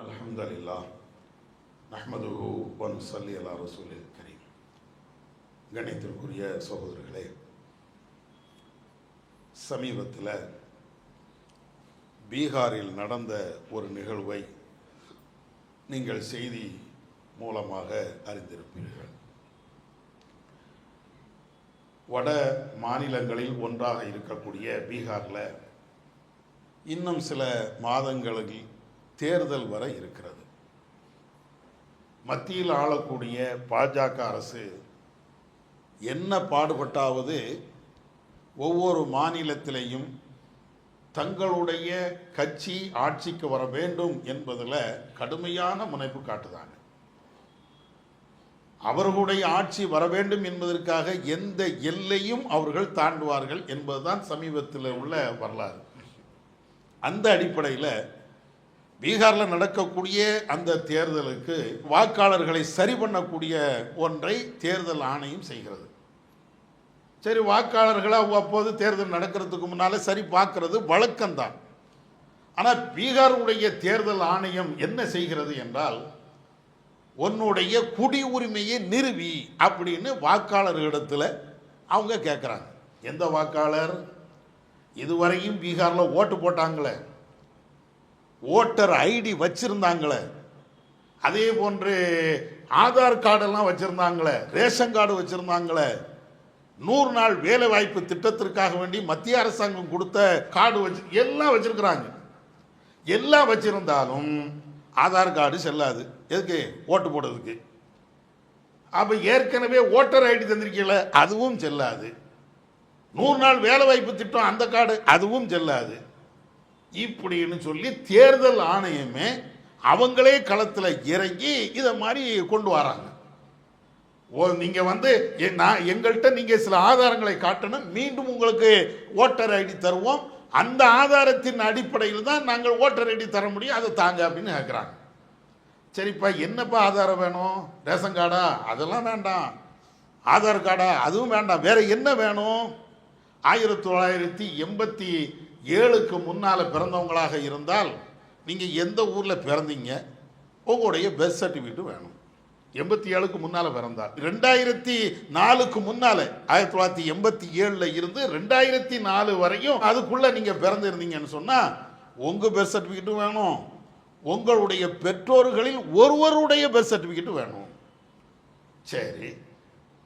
அல்ஹம்துலில்லாஹ் நஹ்மதுஹு வ நுஸல்லி அலா ரசூலில் கரீம். கணித்திற்குரிய சகோதரர்களே, சமீபத்தில் பீகாரில் நடந்த ஒரு நிகழ்வை நீங்கள் செய்தி மூலமாக அறிந்திருப்பீர்கள். வட மாநிலங்களில் ஒன்றாக இருக்கக்கூடிய பீகாரில் இன்னும் சில மாதங்களில் தேர்தல் வர இருக்கிறது. மத்தியில் ஆளக்கூடிய பாஜக அரசு என்ன பாடுபட்டாவது ஒவ்வொரு மாநிலத்திலேயும் தங்களுடைய கட்சி ஆட்சிக்கு வர வேண்டும் என்பதில் கடுமையான முனைப்பு காட்டுதாங்க. அவர்களுடைய ஆட்சி வர வேண்டும் என்பதற்காக எந்த எல்லையும் அவர்கள் தாண்டுவார்கள் என்பதுதான் சமீபத்தில் உள்ள வரலாறு. அந்த அடிப்படையில் பீகாரில் நடக்கக்கூடிய அந்த தேர்தலுக்கு வாக்காளர்களை சரி பண்ணக்கூடிய ஒன்றை தேர்தல் ஆணையம் செய்கிறது. சரி, வாக்காளர்களை அவ்வப்போது தேர்தல் நடக்கிறதுக்கு முன்னால் சரி பார்க்கறது வழக்கம்தான். ஆனால் பீகாருடைய தேர்தல் ஆணையம் என்ன செய்கிறது என்றால், உன்னுடைய குடி உரிமையை நிறுவி அப்படின்னு வாக்காளர்களிடத்தில் அவங்க கேட்குறாங்க. எந்த வாக்காளர்? இதுவரையும் பீகாரில் ஓட்டு போட்டாங்களே, ஓட்டர் ஐடி வச்சிருந்தாங்களே, அதே போன்று ஆதார் கார்டெல்லாம் வச்சிருந்தாங்களே, ரேஷன் கார்டு வச்சிருந்தாங்களே, 100 நாள் வேலை வாய்ப்பு திட்டத்திற்காக வேண்டி மத்திய அரசாங்கம் கொடுத்த கார்டு வச்சு எல்லாம் வச்சிருக்கிறாங்க. எல்லாம் வச்சிருந்தாலும் ஆதார் கார்டு செல்லாது. எதுக்கு? ஓட்டு போடுறதுக்கு. அப்போ ஏற்கனவே ஓட்டர் ஐடி தந்திருக்கீங்கள, அதுவும் செல்லாது. 100 நாள் வேலை வாய்ப்பு திட்டம் அந்த கார்டு, அதுவும் செல்லாது. இப்படின்னு சொல்லி தேர்தல் ஆணையமே அவங்களே களத்தில் இறங்கி இதை மாதிரி கொண்டு வராங்க. நீங்கள் எங்கள்கிட்ட நீங்கள் சில ஆதாரங்களை காட்டணும், மீண்டும் உங்களுக்கு ஓட்டர் ஐடி தருவோம், அந்த ஆதாரத்தின் அடிப்படையில் தான் நாங்கள் ஓட்டர் ஐடி தர முடியும், அதை தாங்க அப்படின்னு கேட்குறாங்க. சரிப்பா, என்னப்பா ஆதாரம் வேணும்? ரேஷன் கார்டா? அதெல்லாம் வேண்டாம். ஆதார் கார்டா? அதுவும் வேண்டாம். வேற என்ன வேணும்? 1987க்கு முன்னால் பிறந்தவங்களாக இருந்தால் நீங்கள் எந்த ஊரில் பிறந்தீங்க, உங்களுடைய பெர்த் சர்டிஃபிகேட் வேணும். 87க்கு முன்னால் பிறந்தால் 2004க்கு முன்னால் 1987 இருந்து 2004 வரையும் அதுக்குள்ளே நீங்கள் பிறந்திருந்தீங்கன்னு சொன்னால் உங்கள் பெர்த் சர்டிஃபிகேட்டும் வேணும், உங்களுடைய பெற்றோர்களில் ஒருவருடைய பெர்த் சர்டிஃபிகேட் வேணும். சரி,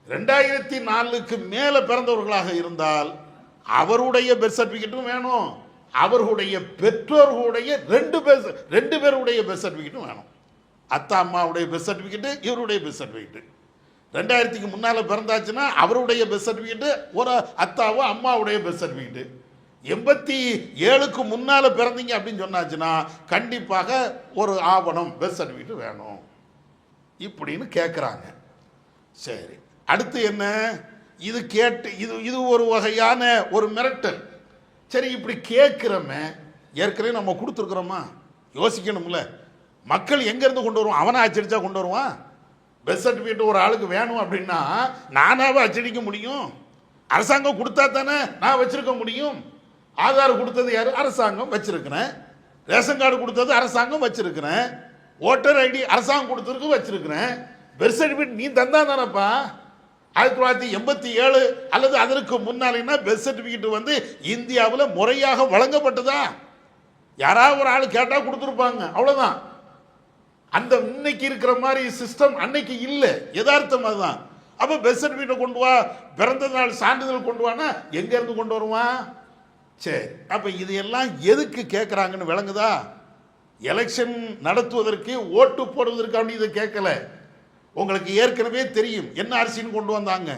2004க்கு மேலே பிறந்தவர்களாக இருந்தால் அவருடைய பெர்த் சர்டிஃபிகேட்டும் வேணும், அவர்களுடைய பெற்றோர்களுடைய ரெண்டு பேருடைய பெர்த் சர்டிஃபிகேட்டும் வேணும். அத்தா அம்மாவுடைய பெர்த் சர்டிஃபிகேட்டு, இவருடைய பெர்த் சர்டிஃபிகேட்டு. 2000க்கு முன்னால் பிறந்தாச்சுன்னா அவருடைய பெர்த் சர்டிஃபிகேட்டு, ஒரு அத்தாவோ அம்மாவுடைய பெர்த் சர்டிஃபிகேட்டு. 87க்கு முன்னால் பிறந்தீங்க அப்படின்னு சொன்னாச்சுன்னா கண்டிப்பாக ஒரு ஆவணம், பெர்த் சர்டிஃபிகேட் வேணும் இப்படின்னு கேட்குறாங்க. சரி, அடுத்து என்ன? இது கேட்டு இது ஒரு வகையான ஒரு மிரட்டல். சரி, இப்படி கேட்குறோமே, ஏற்கனவே நம்ம கொடுத்துருக்குறோமா? யோசிக்கணும்ல. மக்கள் எங்கேருந்து கொண்டு வருவான்? அவனை அச்சடிச்சா கொண்டு வருவான்? பெர்த் சர்டிஃபிகேட் ஒரு ஆளுக்கு வேணும் அப்படின்னா நானாவே அச்சடிக்க முடியும்? அரசாங்கம் கொடுத்தா தானே நான் வச்சிருக்க முடியும். ஆதார் கொடுத்தது யார்? அரசாங்கம் வச்சிருக்கிறேன். ரேஷன் கார்டு கொடுத்தது அரசாங்கம் வச்சிருக்கிறேன். ஓட்டர் ஐடி அரசாங்கம் கொடுத்துருக்கு வச்சிருக்கிறேன். பெர்த் சர்டிஃபிகேட் நீ தந்தா தானப்பா. 1987 அல்லது அதற்கு முன்னாலேன்னா பெர்த் சர்டிஃபிகேட் இந்தியாவில் முறையாக வழங்கப்பட்டதா? யாராவது ஒரு ஆள் கேட்டால் கொடுத்துருப்பாங்க, அவ்வளோதான். அந்த இன்னைக்கு இருக்கிற மாதிரி சிஸ்டம் அன்னைக்கு இல்லை, யதார்த்தம் அதுதான். அப்போ பெர்த் சர்டிஃபிகேட் கொண்டு வா, பிறந்த நாள் சான்றிதழ் கொண்டு வானா எங்கேருந்து கொண்டு வருவான்? சரி, அப்போ இதையெல்லாம் எதுக்கு கேட்குறாங்கன்னு விளங்குதா? எலெக்ஷன் நடத்துவதற்கு, ஓட்டு போடுவதற்கு அப்படி இதை கேட்கல. உங்களுக்கு ஏற்கனவே தெரியும் என்ன அரசியல் கொண்டு வந்தாங்க.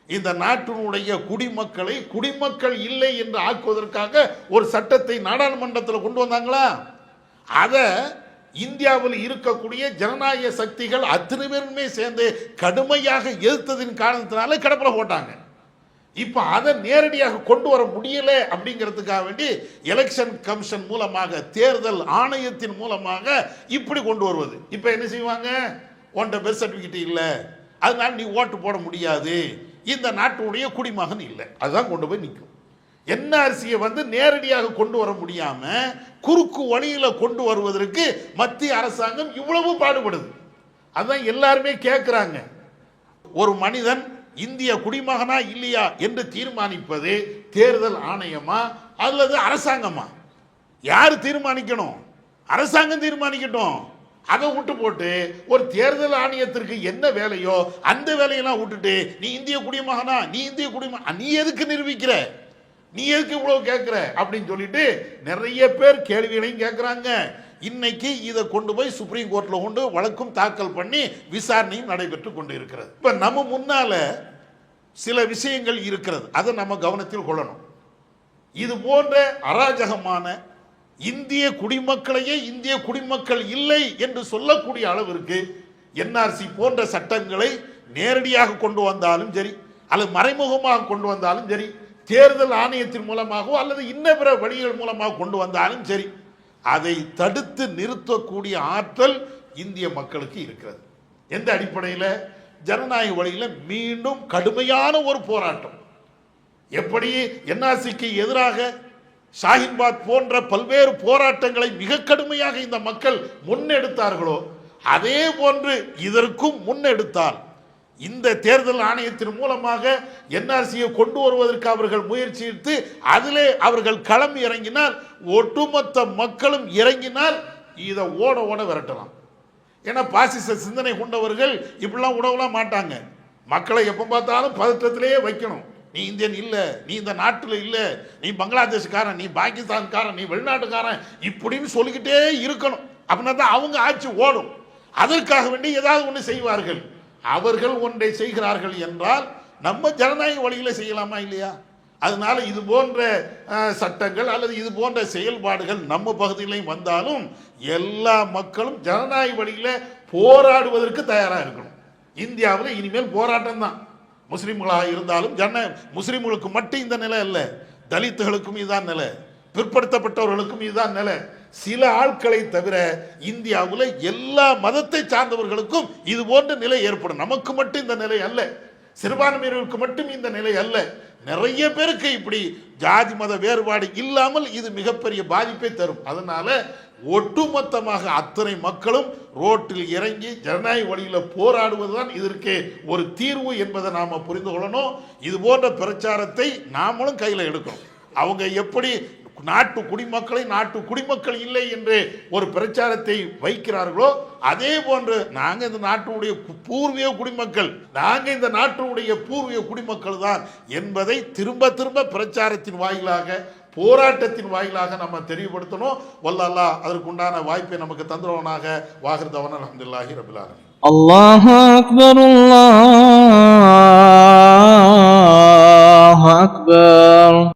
இந்த நாட்டினுடைய குடிமக்களை குடிமக்கள் இல்லை என்று ஆக்குவதற்காக ஒரு சட்டத்தை நாடாளுமன்றத்தில் கொண்டு வந்தாங்களா? அதை இந்தியாவில் இருக்கக்கூடிய ஜனநாயக சக்திகள் அத்தனை பேருமே சேர்ந்து கடுமையாக எதிர்த்ததின் காரணத்தினால கிடப்பில் போட்டாங்க. இப்போ அதை நேரடியாக கொண்டு வர முடியல அப்படிங்கிறதுக்காக வேண்டி எலெக்ஷன் கமிஷன் மூலமாக, தேர்தல் ஆணையத்தின் மூலமாக இப்படி கொண்டு வருவது. இப்போ என்ன செய்வாங்க? உன்கிட்ட பெர்த் சர்டிஃபிகேட் இல்லை, அதனால நீ ஓட்டு போட முடியாது, இந்த நாட்டுடைய குடிமகன் இல்லை, அதுதான் கொண்டு போய் நிற்கும். என்ஆர்சியை நேரடியாக கொண்டு வர முடியாம குறுக்கு வழியில கொண்டு வருவதற்கு மத்திய அரசாங்கம் இவ்வளவு பாடுபடுது. அதான் எல்லாருமே கேட்கிறாங்க, ஒரு மனிதன் இந்திய குடிமகனா இல்லையா என்று தீர்மானிப்பது தேர்தல் ஆணையமா அல்லது அரசாங்கமா? யார் தீர்மானிக்கணும்? அரசாங்கம் தீர்மானிக்கட்டும். அதை விட்டு போட்டு ஒரு தேர்தல் ஆணையத்திற்கு என்ன வேலையோ அந்த வேலையெல்லாம் விட்டுட்டு நீ இந்திய குடிமகனா, நீ இந்திய குடிமகன், நீ எதுக்கு நிரூபிக்கிற, நீ எதுக்கு இவ்வளவு கேட்கிற அப்படின்னு சொல்லிட்டு நிறைய பேர் கேள்விகளையும் கேட்கிறாங்க. இன்னைக்கு இதை கொண்டு போய் சுப்ரீம் கோர்ட்ல கொண்டு வழக்கும் தாக்கல் பண்ணி விசாரணையும் நடைபெற்று கொண்டு இருக்கிறது. இப்ப நம்ம முன்னால சில விஷயங்கள் இருக்கிறது, அதை நம்ம கவனத்தில் கொள்ளணும். இது போன்ற அராஜகமான இந்திய குடிமக்களையே இந்திய குடிமக்கள் இல்லை என்று சொல்லக்கூடிய அளவிற்கு என்ஆர்சி போன்ற சட்டங்களை நேரடியாக கொண்டு வந்தாலும் சரி அல்லது மறைமுகமாக கொண்டு வந்தாலும் சரி, தேர்தல் ஆணையத்தின் மூலமாகவோ அல்லது இன்ன பிற வழிகள் மூலமாக கொண்டு வந்தாலும் சரி, அதை தடுத்து நிறுத்தக்கூடிய ஆற்றல் இந்திய மக்களுக்கு இருக்கிறது. எந்த அடிப்படையில்? ஜனநாயக வழியில் மீண்டும் கடுமையான ஒரு போராட்டம். எப்படி என்ஆர்சிக்கு எதிராக ஷாஹின்பாக் போன்ற பல்வேறு போராட்டங்களை மிக கடுமையாக இந்த மக்கள் முன்னெடுத்தார்களோ அதே போன்று இதற்கும் முன்னெடுத்தால் இந்த தேர்தல் ஆணையத்தின் மூலமாக என்ஆர்சியை கொண்டு வருவதற்கு அவர்கள் முயற்சி எடுத்து அதிலே அவர்கள் களம் இறங்கினால், ஒட்டுமொத்த மக்களும் இறங்கினால் இதை ஓட ஓட விரட்டலாம். ஏன்னா பாசிச சிந்தனை கொண்டவர்கள் இப்படிலாம் உடவலாம் மாட்டாங்க. மக்களை எப்போ பார்த்தாலும் பதற்றத்திலேயே வைக்கணும். நீ இந்தியன் இல்லை, நீ இந்த நாட்டில் இல்லை, நீ பங்களாதேஷ்காரன், நீ பாகிஸ்தான்காரன், நீ வெளிநாட்டுக்காரன் இப்படின்னு சொல்லிக்கிட்டே இருக்கணும். அப்படின்னா தான் அவங்க ஆட்சி ஓடும். அதற்காக வேண்டி ஏதாவது ஒன்று செய்வார்கள். அவர்கள் ஒன்றை செய்கிறார்கள் என்றால் நம்ம ஜனநாயக வழியில் செய்யலாமா இல்லையா? அதனால இது போன்ற சட்டங்கள் அல்லது இது போன்ற செயல்பாடுகள் நம்ம பகுதியிலையும் வந்தாலும் எல்லா மக்களும் ஜனநாயக வழியில் போராடுவதற்கு தயாராக இருக்கணும். இந்தியாவில் இனிமேல் போராட்டம் தான். முஸ்லீம்களாக இருந்தாலும் முஸ்லீம்களுக்கு மட்டும் இந்த நிலை இல்லை, தலித்துகளுக்கும் இதுதான் நிலை, பிற்படுத்தப்பட்டவர்களுக்கும் இதுதான் நிலை. சில ஆட்களை தவிர இந்தியாவில் எல்லா மதத்தை சார்ந்தவர்களுக்கும் இது போன்ற நிலை ஏற்படும். நமக்கு மட்டும் இந்த நிலை அல்ல, சிறுபான்மையினருக்கு மட்டும் இந்த நிலை அல்ல, நிறைய பேருக்கு இப்படி ஜாதி மத வேறுபாடு இல்லாமல் இது மிகப்பெரிய பாதிப்பை தரும். அதனால ஒட்டுமொத்தமாக அத்தனை மக்களும் ரோட்டில் இறங்கி ஜனநாயக வழியில் போராடுவதுதான் இதற்கு ஒரு தீர்வு என்பதை நாம் புரிந்து கொள்ளணும். இது போன்ற பிரச்சாரத்தை நாமளும் கையில் எடுக்கணும். அவங்க எப்படி நாட்டு குடிமக்களை நாட்டு குடிமக்கள் இல்லை என்று ஒரு பிரச்சாரத்தை வைக்கிறார்களோ அதே போன்று நாங்கள் இந்த நாட்டுடைய பூர்வீக குடிமக்கள், நாங்கள் இந்த நாட்டுடைய பூர்வீக குடிமக்கள் தான் என்பதை திரும்ப திரும்ப பிரச்சாரத்தின் வாயிலாக போராட்டத்தின் வாயிலாக நம்ம தெளிவுபடுத்தணும். வல்லல்லாஹ் அதற்குண்டான வாய்ப்பை நமக்கு தந்துருவனாக. வாஹிர் தவானா அல்ஹம்துலில்லாஹி ரப்பில் ஆலமீன். அல்லாஹு அக்பர், அல்லாஹு அக்பர்.